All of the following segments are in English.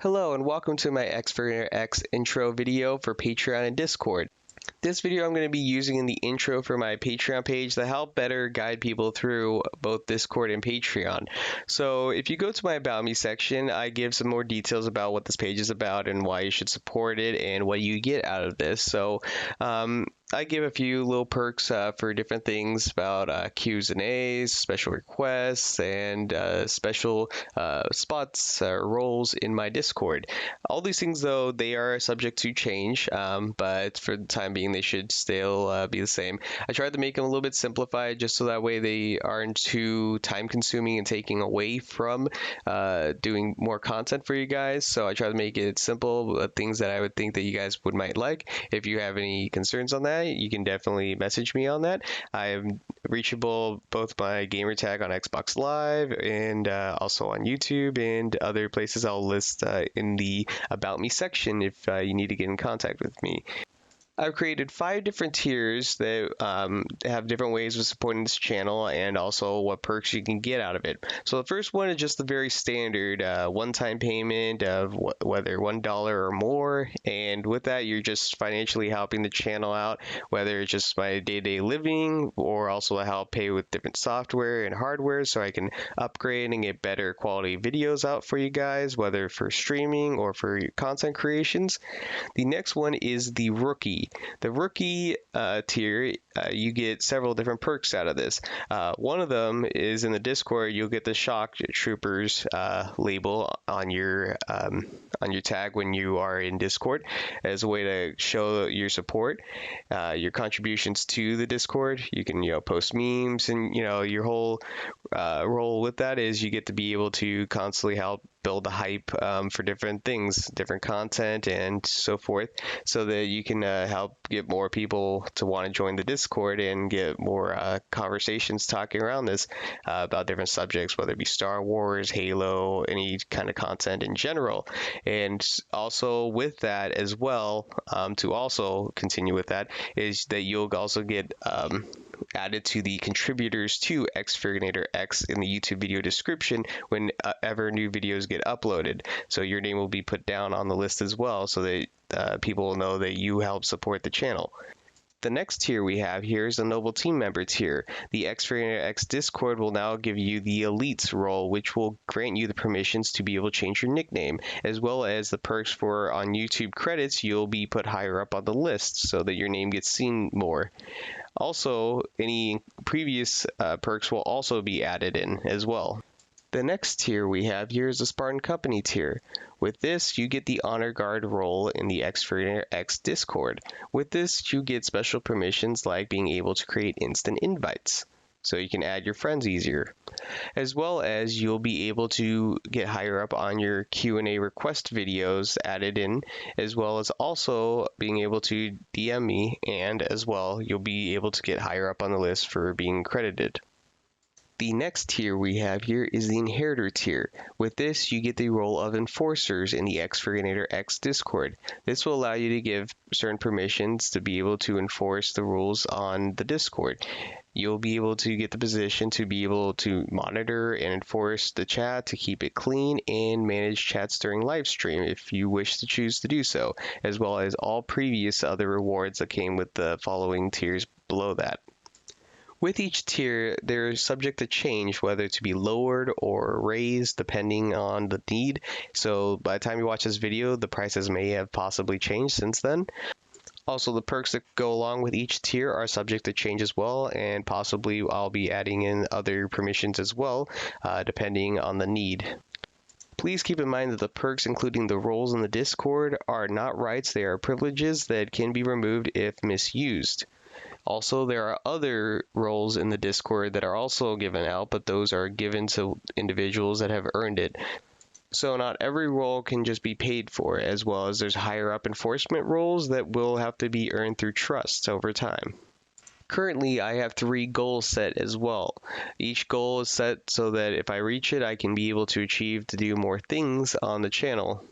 Hello and welcome to my XFerginatorX intro video for Patreon and Discord. This video I'm going to be using in the intro for my Patreon page to help better guide people through both Discord and Patreon. So if you go to my About Me section, I give some more details about what this page is about and why you should support it and what you get out of this. So I give a few little perks for different things about Q's and A's, special requests, and special spots or roles in my Discord. All these things, though, they are subject to change, but for the time being, they should still be the same. I tried to make them a little bit simplified just so that way they aren't too time-consuming and taking away from doing more content for you guys. So I try to make it simple, things that I would think that you guys might like. If you have any concerns on that, you can definitely message me on that. I am reachable both by gamer tag on Xbox Live and also on YouTube and other places I'll list in the About Me section if you need to get in contact with me. I've created 5 different tiers that have different ways of supporting this channel and also what perks you can get out of it. So the first one is just the very standard one-time payment of whether $1 or more, and with that you're just financially helping the channel out, whether it's just my day-to-day living or also to help pay with different software and hardware so I can upgrade and get better quality videos out for you guys, whether for streaming or for your content creations. The next one is the Rookie. The Rookie tier, you get several different perks out of this. One of them is in the Discord, you'll get the Shock Troopers label on your tag when you are in Discord as a way to show your support, your contributions to the Discord. You can post memes, and your whole role with that is you get to be able to constantly help build the hype for different things, different content and so forth, so that you can help get more people to want to join the Discord and get more conversations talking around this about different subjects, whether it be Star Wars, Halo, any kind of content in general. And also with that as well, to also continue with that, is that you'll also get added to the contributors to XFerginatorX in the YouTube video description whenever new videos get uploaded. So your name will be put down on the list as well, so that people will know that you help support the channel. The next tier we have here is the Noble Team Member tier. The XFerginatorX Discord will now give you the Elites role, which will grant you the permissions to be able to change your nickname, as well as the perks for on YouTube credits. You'll be put higher up on the list so that your name gets seen more. Also, any previous perks will also be added in as well. The next tier we have here is the Spartan Company tier. With this, you get the Honor Guard role in the XFerginatorX Discord. With this, you get special permissions like being able to create instant invites, so you can add your friends easier. As well as you'll be able to get higher up on your Q&A request videos added in, as well as also being able to DM me, and as well, you'll be able to get higher up on the list for being credited. The next tier we have here is the Inheritor tier. With this, you get the role of enforcers in the XFerginatorX Discord. This will allow you to give certain permissions to be able to enforce the rules on the Discord. You'll be able to get the position to be able to monitor and enforce the chat, to keep it clean, and manage chats during live stream if you wish to choose to do so, as well as all previous other rewards that came with the following tiers below that. With each tier, they're subject to change, whether to be lowered or raised depending on the need. So by the time you watch this video, the prices may have possibly changed since then. Also, the perks that go along with each tier are subject to change as well, and possibly I'll be adding in other permissions as well, depending on the need. Please keep in mind that the perks, including the roles in the Discord, are not rights. They are privileges that can be removed if misused. Also, there are other roles in the Discord that are also given out, but those are given to individuals that have earned it. So not every role can just be paid for, as well as there's higher up enforcement roles that will have to be earned through trusts over time. Currently, I have 3 goals set as well. Each goal is set so that if I reach it, I can be able to achieve to do more things on the channel.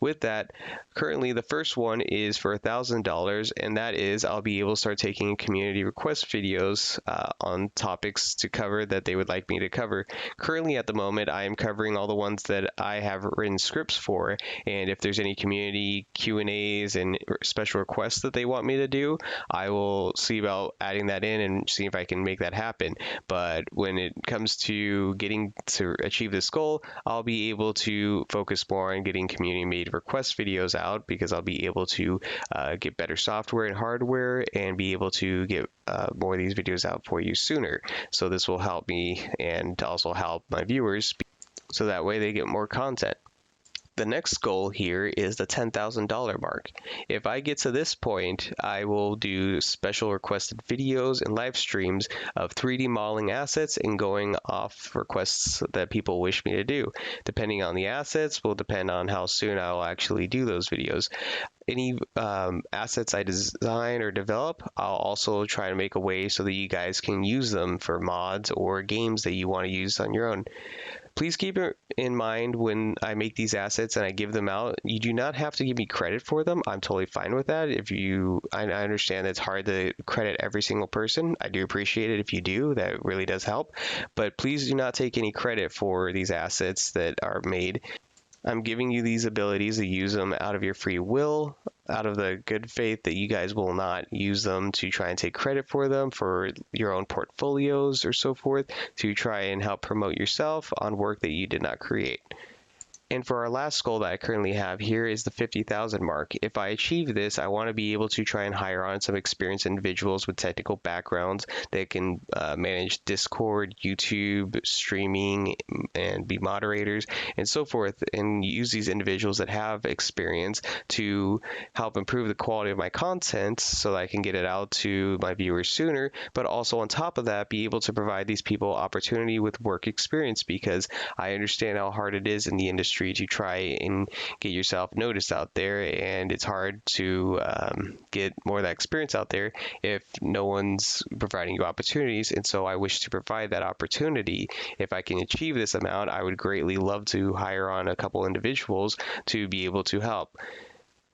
With that, currently the first one is for $1,000, and that is I'll be able to start taking community request videos on topics to cover that they would like me to cover. Currently at the moment, I am covering all the ones that I have written scripts for, and if there's any community Q&As and special requests that they want me to do, I will see about adding that in and see if I can make that happen. But when it comes to getting to achieve this goal, I'll be able to focus more on getting community-made request videos out, because I'll be able to get better software and hardware and be able to get more of these videos out for you sooner. So this will help me and also help my viewers, so that way they get more content. The next goal here is the $10,000 mark. If I get to this point, I will do special requested videos and live streams of 3D modeling assets and going off requests that people wish me to do. Depending on the assets will depend on how soon I will actually do those videos. Any assets I design or develop, I'll also try to make a way so that you guys can use them for mods or games that you want to use on your own. Please keep it in mind when I make these assets and I give them out, you do not have to give me credit for them. I'm totally fine with that. I understand it's hard to credit every single person. I do appreciate it if you do. That really does help. But please do not take any credit for these assets that are made. I'm giving you these abilities to use them out of your free will, out of the good faith that you guys will not use them to try and take credit for them for your own portfolios or so forth, to try and help promote yourself on work that you did not create. And for our last goal that I currently have here is the 50,000 mark. If I achieve this, I want to be able to try and hire on some experienced individuals with technical backgrounds that can manage Discord, YouTube, streaming, and be moderators, and so forth, and use these individuals that have experience to help improve the quality of my content so that I can get it out to my viewers sooner, but also on top of that, be able to provide these people opportunity with work experience, because I understand how hard it is in the industry to try and get yourself noticed out there, and it's hard to get more of that experience out there if no one's providing you opportunities. And so I wish to provide that opportunity. If I can achieve this amount, I would greatly love to hire on a couple individuals to be able to help,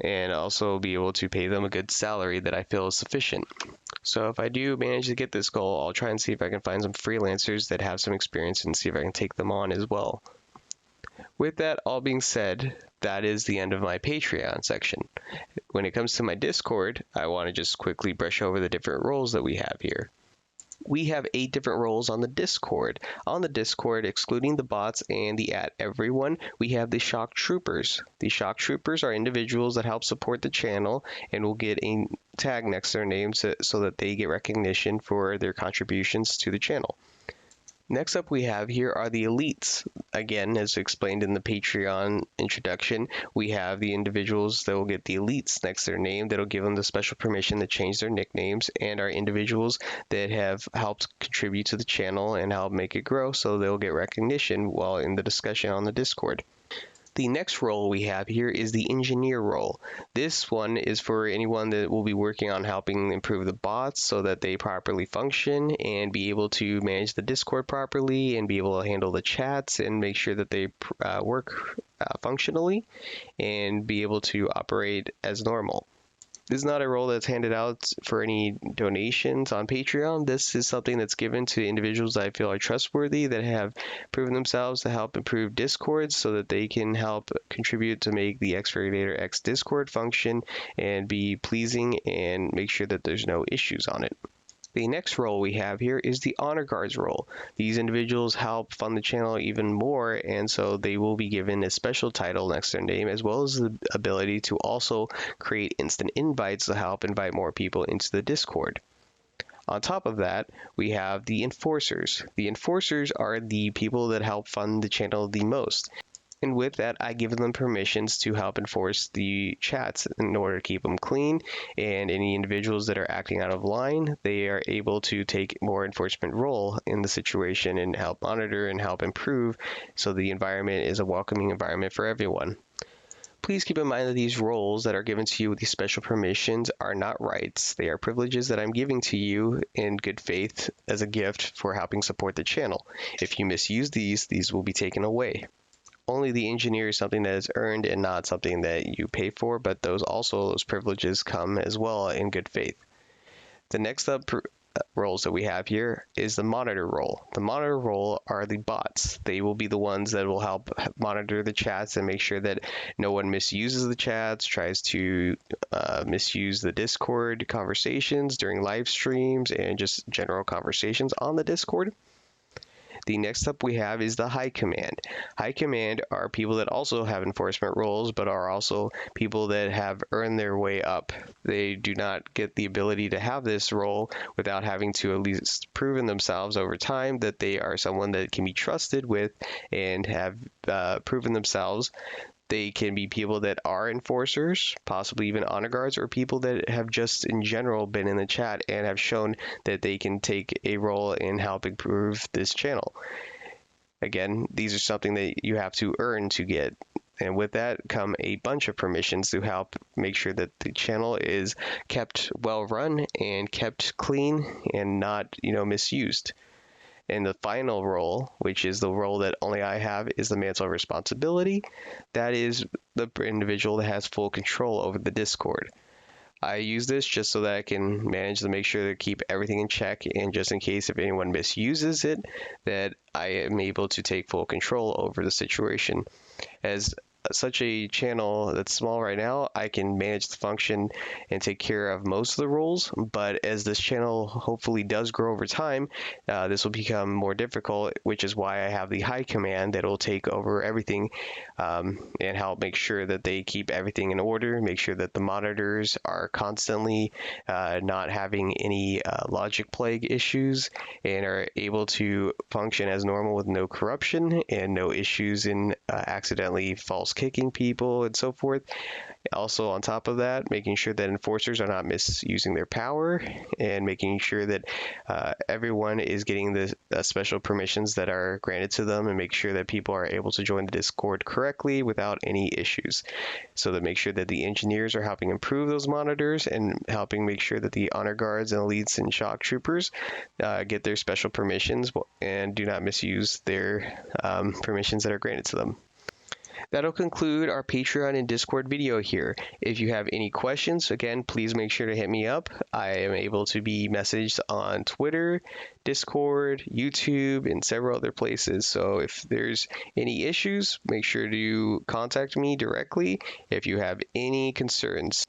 and also be able to pay them a good salary that I feel is sufficient. So if I do manage to get this goal, I'll try and see if I can find some freelancers that have some experience and see if I can take them on as well. With that all being said, that is the end of my Patreon section. When it comes to my Discord, I want to just quickly brush over the different roles that we have here. We have 8 different roles on the Discord. On the Discord, excluding the bots and the @everyone, we have the Shock Troopers. The Shock Troopers are individuals that help support the channel and will get a tag next to their names so that they get recognition for their contributions to the channel. Next up we have here are the elites. Again, as explained in the Patreon introduction, we have the individuals that will get the elites next to their name that'll give them the special permission to change their nicknames, and are individuals that have helped contribute to the channel and help make it grow, so they'll get recognition while in the discussion on the Discord. The next role we have here is the engineer role. This one is for anyone that will be working on helping improve the bots so that they properly function and be able to manage the Discord properly and be able to handle the chats and make sure that they work functionally and be able to operate as normal. This is not a role that's handed out for any donations on Patreon. This is something that's given to individuals that I feel are trustworthy, that have proven themselves to help improve Discord so that they can help contribute to make the XFerginatorX Discord function and be pleasing and make sure that there's no issues on it. The next role we have here is the Honor Guards role. These individuals help fund the channel even more, and so they will be given a special title next to their name, as well as the ability to also create instant invites to help invite more people into the Discord. On top of that, we have the Enforcers. The Enforcers are the people that help fund the channel the most. And with that, I give them permissions to help enforce the chats in order to keep them clean. And any individuals that are acting out of line, they are able to take more enforcement role in the situation and help monitor and help improve so the environment is a welcoming environment for everyone. Please keep in mind that these roles that are given to you with these special permissions are not rights. They are privileges that I'm giving to you in good faith as a gift for helping support the channel. If you misuse these will be taken away. only the engineer is something that is earned and not something that you pay for, but those privileges come as well in good faith. The next up roles that we have here is the monitor role. The monitor role are the bots. They will be the ones that will help monitor the chats and make sure that no one misuses the chats, tries to misuse the Discord conversations during live streams and just general conversations on the Discord. The next up we have is the high command. High command are people that also have enforcement roles, but are also people that have earned their way up. They do not get the ability to have this role without having to at least proven themselves over time that they are someone that can be trusted with and have proven themselves. They can be people that are enforcers, possibly even honor guards, or people that have just in general been in the chat and have shown that they can take a role in helping improve this channel. Again, these are something that you have to earn to get. And with that come a bunch of permissions to help make sure that the channel is kept well run and kept clean and not, misused. And the final role, which is the role that only I have, is the mantle of responsibility. That is the individual that has full control over the Discord. I use this just so that I can manage to make sure to keep everything in check, and just in case if anyone misuses it, that I am able to take full control over the situation. As such a channel that's small right now, I can manage the function and take care of most of the roles, but as this channel hopefully does grow over time, this will become more difficult, which is why I have the high command that will take over everything and help make sure that they keep everything in order, make sure that the monitors are constantly not having any logic plague issues and are able to function as normal with no corruption and no issues in accidentally false kicking people and so forth. Also, on top of that, making sure that enforcers are not misusing their power and making sure that everyone is getting the special permissions that are granted to them, and make sure that people are able to join the Discord correctly without any issues. So that make sure that the engineers are helping improve those monitors and helping make sure that the honor guards and elites and shock troopers get their special permissions and do not misuse their permissions that are granted to them. That'll conclude our Patreon and Discord video here. If you have any questions, again, please make sure to hit me up. I am able to be messaged on Twitter, Discord, YouTube, and several other places. So if there's any issues, make sure to contact me directly if you have any concerns.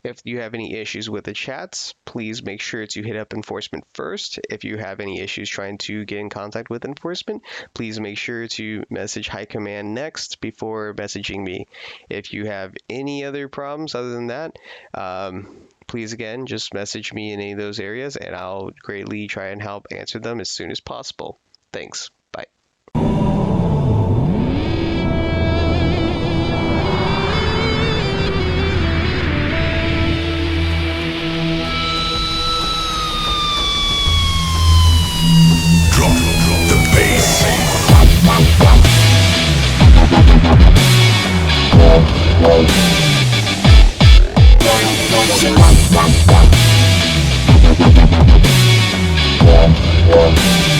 If you have any issues with the chats, please make sure to hit up enforcement first. If you have any issues trying to get in contact with enforcement, please make sure to message High Command next before messaging me. If you have any other problems other than that, please again, just message me in any of those areas and I'll greatly try and help answer them as soon as possible. Thanks. Bye. Yeah.